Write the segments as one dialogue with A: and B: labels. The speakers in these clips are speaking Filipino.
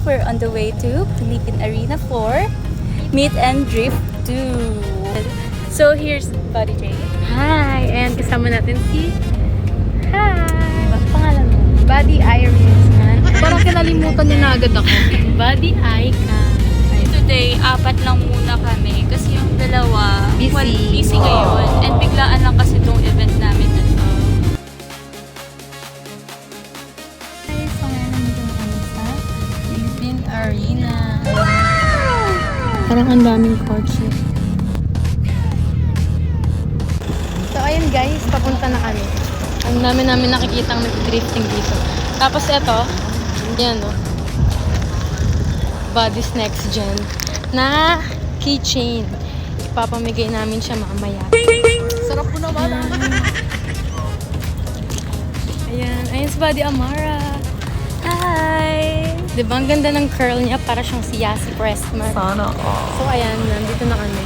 A: we're on the way to Philippine Arena for Meet and Drift 2. So here's Buddy J.
B: Hi! And kasama natin si... Hi!
A: Ano pangalan mo?
B: Buddy Iris. Parang kinalimutan niya na agad ako. Buddy Aika.
A: Today, 4 lang muna kami kasi yung dalawa
B: Busy.
A: busy ngayon. And biglaan lang kasi itong event namin na to. Guys, so ngayon nandito na kami sa Philippine Arena.
B: Parang ang daming kotse. So ayun guys, papunta na kami. Ang dami namin nakikita ang nag-drifting dito. Tapos eto, yan o. Buddy's Next Gen na keychain. Ipapamigay namin siya mamaya. Sarap po naman. Ayan. Ayan si Buddy Amara.
A: Hi!
B: Diba ang ganda ng curl niya para siyang si Yasi Pressman.
A: Sana all.
B: So ayan, nandito na kami.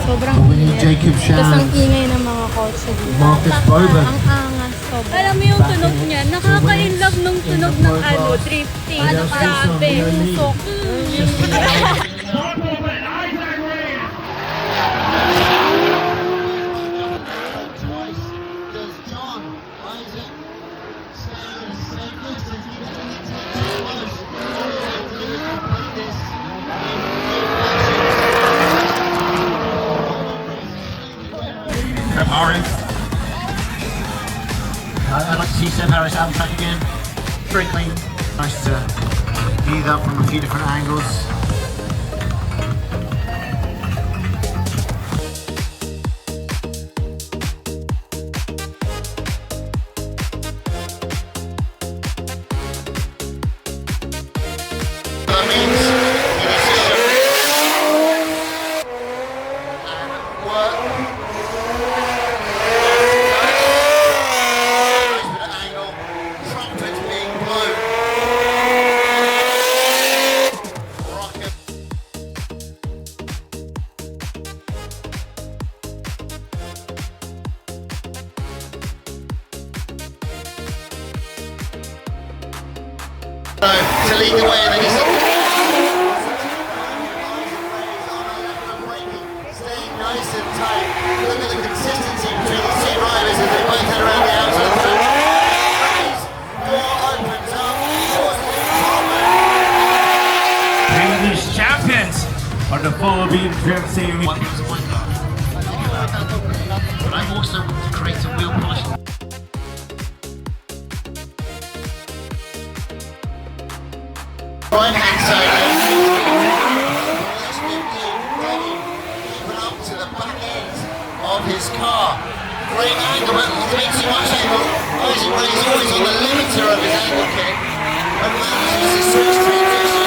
B: Sobrang
C: Winning
B: init.
C: Jacob
B: Tapos ang
C: Shand,
B: ingay ng mga kotse dito.
C: Marcus Boban.
B: Ang angas. Sobrang.
A: Alam mo yung tunog niya, nakaka-inlove nung tunog ng drifting.
C: Ano,
A: Grabe.
C: Usok.
D: Seb Harris. I'd like to see Seb Harris out track again. Very clean. Nice to view that from a few different angles. That means he needs to show and work. Angle, trumpets being blown. Rocket. To lead the way, and then he's staying nice and tight. Look at the consistency between the two riders as they both head around the outside. Door opens up.
E: English champions are the Philippine Drift Team.
D: One thing's always got. But I've also created wheel polish. Right hand side. Even up to the back end of his car. Great angle, but he makes too much angle. He's always on the limiter of his angle kick. And manages to switch transition.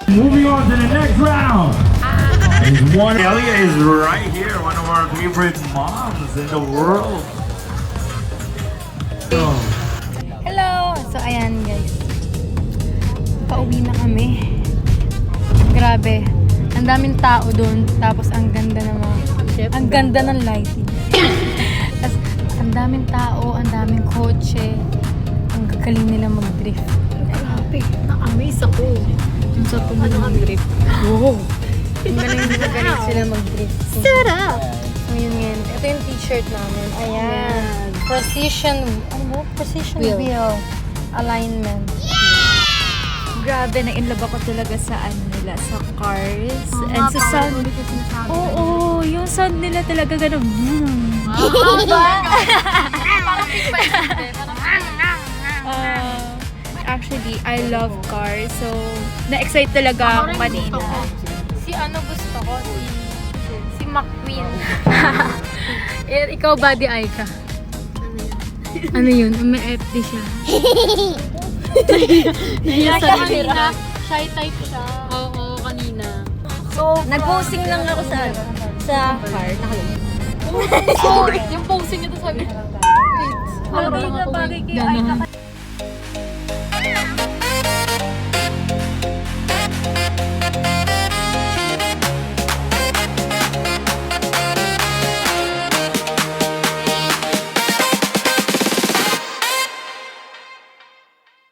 E: Moving on to the next round. Is one. Elia is right here, one of our favorite moms in the world.
B: Hello! So ayan guys. Pauwi na kami. Grabe. Ang daming tao doon. Tapos ang ganda ng mga... Ang ganda ng lighting. Tapos ang daming tao, ang daming kotse. Ang gagaling nila mag-drift. Grabe. Na-amaze ako. Yung sa tunog mag-drift. Wow! Ang galing sila mag-drift. Sarap! Ngayon yan. Ito yung t-shirt namin. Ayan. Precision, ano ba? Precision wheel. Alignment.
A: Grabe, na-inlove ako talaga sa nila, sa cars. And sa sound. Oo, yung sound nila talaga ganun. Actually, I love cars. So, na-excite talaga ako kanina.
B: Si ano gusto ko? Si McQueen. Ikaw, Buddy Aika. Ano yun? May FD siya. Nahiya sa kanina. Shy type siya. Oo, kanina.
A: So, nag-posing lang ako sa car.
B: So, yung posing nito sabi, Bakit?
A: Bagay na bagay kay Aika